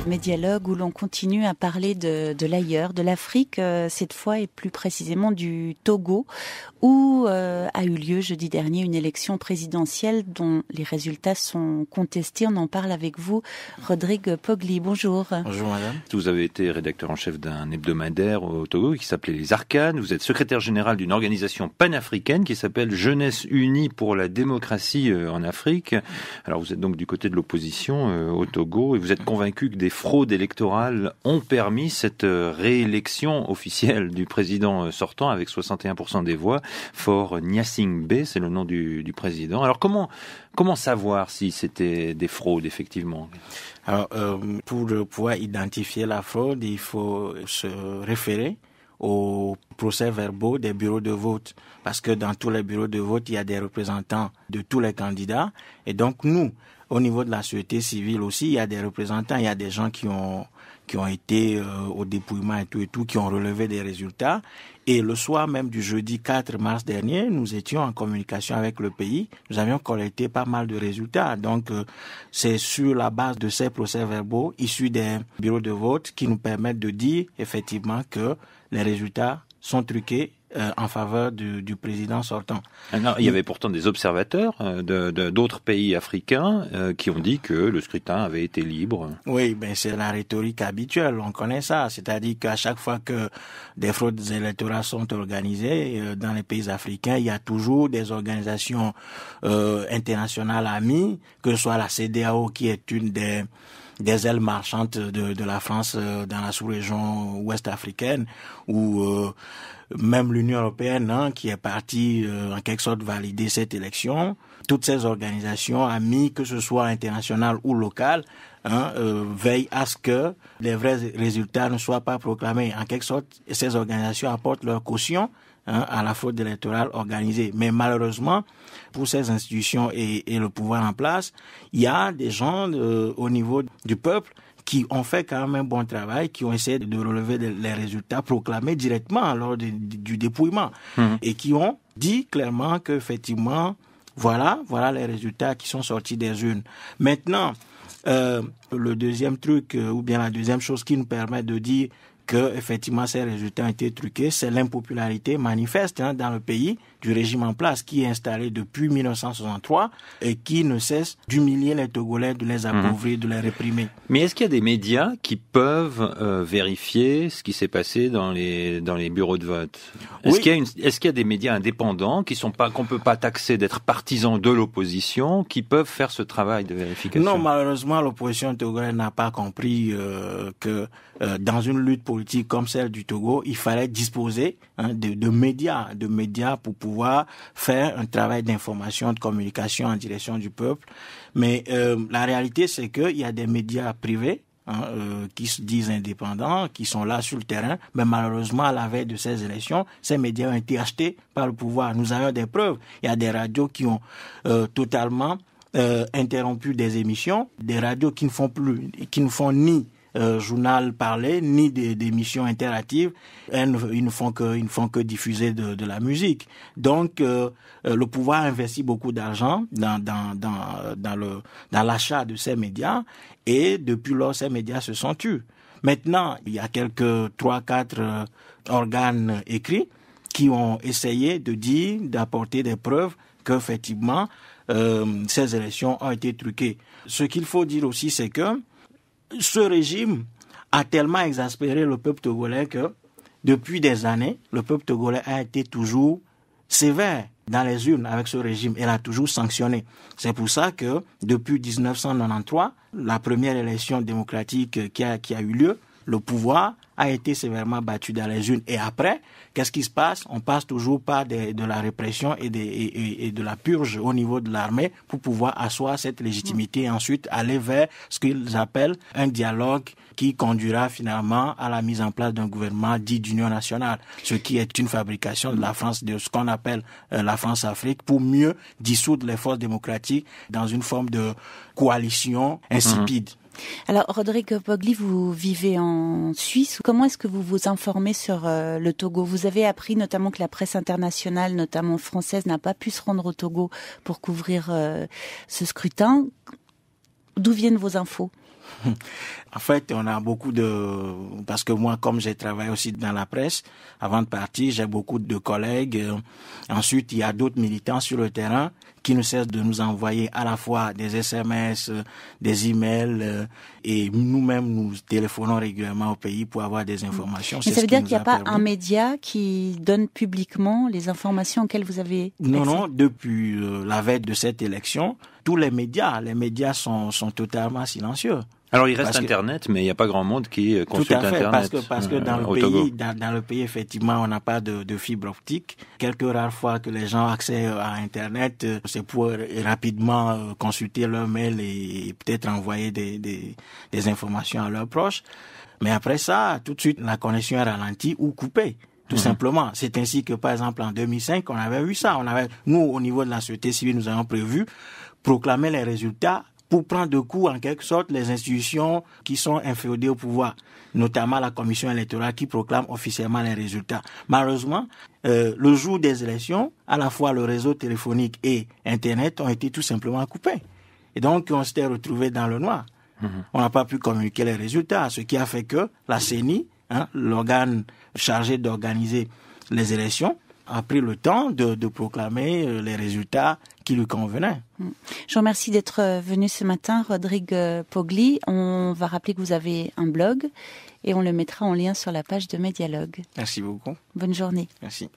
Médialogue où l'on continue à parler de l'ailleurs, de l'Afrique, cette fois et plus précisément du Togo, où a eu lieu jeudi dernier une élection présidentielle dont les résultats sont contestés. On en parle avec vous, Rodrigue Pogli. Bonjour. Bonjour madame. Vous avez été rédacteur en chef d'un hebdomadaire au Togo qui s'appelait Les Arcanes. Vous êtes secrétaire général d'une organisation panafricaine qui s'appelle Jeunesse Unie pour la démocratie en Afrique. Alors vous êtes donc du côté de l'opposition au Togo et vous êtes convaincu que des fraudes électorales ont permis cette réélection officielle du président sortant avec 61% des voix. Faure Gnassingbé, c'est le nom du président. Alors comment savoir si c'était des fraudes effectivement ? Alors pour pouvoir identifier la fraude, il faut se référer aux procès-verbaux des bureaux de vote, parce que dans tous les bureaux de vote, il y a des représentants de tous les candidats, et donc nous, au niveau de la société civile aussi, il y a des représentants, il y a des gens qui ont été au dépouillement et tout, qui ont relevé des résultats. Et le soir même du jeudi 4 mars dernier, nous étions en communication avec le pays. Nous avions collecté pas mal de résultats. Donc, c'est sur la base de ces procès-verbaux issus des bureaux de vote qui nous permettent de dire effectivement que les résultats sont truqués en faveur du président sortant. Alors, il y avait pourtant des observateurs d'autres pays africains qui ont dit que le scrutin avait été libre. Oui, c'est la rhétorique habituelle, on connaît ça. C'est-à-dire qu'à chaque fois que des fraudes électorales sont organisées dans les pays africains, il y a toujours des organisations internationales amies, que ce soit la CEDEAO qui est une des ailes marchandes de la France dans la sous-région ouest africaine, ou même l'Union européenne qui est partie en quelque sorte valider cette élection. Toutes ces organisations amies, que ce soit internationales ou locales, veillent à ce que les vrais résultats ne soient pas proclamés. En quelque sorte, ces organisations apportent leur caution à la fraude électorale organisée. Mais malheureusement, pour ces institutions et le pouvoir en place, il y a des gens au niveau du peuple qui ont fait quand même un bon travail, qui ont essayé de relever les résultats proclamés directement lors du dépouillement, et qui ont dit clairement qu'effectivement, voilà les résultats qui sont sortis des urnes. Maintenant, le deuxième truc, ou bien la deuxième chose qui nous permet de dire que effectivement ces résultats ont été truqués, c'est l'impopularité manifeste dans le pays du régime en place qui est installé depuis 1963 et qui ne cesse d'humilier les Togolais, de les appauvrir, de les réprimer. Mais est-ce qu'il y a des médias qui peuvent vérifier ce qui s'est passé dans les bureaux de vote ? Est-ce qu'il y a des médias indépendants qu'on peut pas taxer d'être partisans de l'opposition, qui peuvent faire ce travail de vérification ? Non, malheureusement, l'opposition togolaise n'a pas compris que dans une lutte politique comme celle du Togo, il fallait disposer de médias pour pouvoir faire un travail d'information, de communication en direction du peuple. Mais la réalité, c'est qu'il y a des médias privés qui se disent indépendants, qui sont là sur le terrain, mais malheureusement, à la veille de ces élections, ces médias ont été achetés par le pouvoir. Nous avons des preuves. Il y a des radios qui ont totalement interrompu des émissions, des radios qui ne font ni journal parlé, ni d'émissions interactives. Ils ne font que diffuser de la musique. Donc, le pouvoir investit beaucoup d'argent dans l'achat de ces médias, et depuis lors, ces médias se sont tus. Maintenant, il y a quelques 3-4 organes écrits qui ont essayé d'apporter des preuves qu'effectivement, ces élections ont été truquées. Ce qu'il faut dire aussi, c'est que ce régime a tellement exaspéré le peuple togolais que, depuis des années, le peuple togolais a été toujours sévère dans les urnes avec ce régime. Elle a toujours sanctionné. C'est pour ça que, depuis 1993, la première élection démocratique qui a eu lieu, le pouvoir a été sévèrement battu dans les urnes. Et après, qu'est-ce qui se passe ? On passe toujours par de la répression et de la purge au niveau de l'armée pour pouvoir asseoir cette légitimité et ensuite aller vers ce qu'ils appellent un dialogue qui conduira finalement à la mise en place d'un gouvernement dit d'union nationale, ce qui est une fabrication de la France, de ce qu'on appelle la France-Afrique, pour mieux dissoudre les forces démocratiques dans une forme de coalition insipide. Alors, Rodrigue Pogli, vous vivez en Suisse. Comment est-ce que vous vous informez sur le Togo ? Vous avez appris notamment que la presse internationale, notamment française, n'a pas pu se rendre au Togo pour couvrir ce scrutin. D'où viennent vos infos ? En fait, on a beaucoup parce que moi, comme j'ai travaillé aussi dans la presse, avant de partir, j'ai beaucoup de collègues. Ensuite, il y a d'autres militants sur le terrain qui ne cessent de nous envoyer à la fois des SMS, des emails, et nous-mêmes, nous téléphonons régulièrement au pays pour avoir des informations. Mais ça veut dire qu'il n'y a pas un média qui donne publiquement les informations auxquelles vous avez accès? Non, depuis la veille de cette élection, tous les médias sont totalement silencieux. Alors il reste Internet, mais il n'y a pas grand monde qui consulte Internet. Parce que dans le pays, effectivement, on n'a pas de fibre optique. Quelques rares fois que les gens ont accès à Internet, c'est pour rapidement consulter leur mail et peut-être envoyer des informations à leurs proches. Mais après ça, tout de suite, la connexion est ralentie ou coupée. Tout simplement. C'est ainsi que, par exemple, en 2005, on avait vu ça. Nous, au niveau de la société civile, nous avons prévu proclamer les résultats pour prendre de coup, en quelque sorte, les institutions qui sont inféodées au pouvoir, notamment la commission électorale qui proclame officiellement les résultats. Malheureusement, le jour des élections, à la fois le réseau téléphonique et Internet ont été tout simplement coupés. Et donc, on s'était retrouvé dans le noir. On n'a pas pu communiquer les résultats, ce qui a fait que la CENI, l'organe chargé d'organiser les élections, a pris le temps de proclamer les résultats qui lui convenaient. Je vous remercie d'être venu ce matin, Rodrigue Pogli. On va rappeler que vous avez un blog et on le mettra en lien sur la page de Médialogue. Merci beaucoup. Bonne journée. Merci.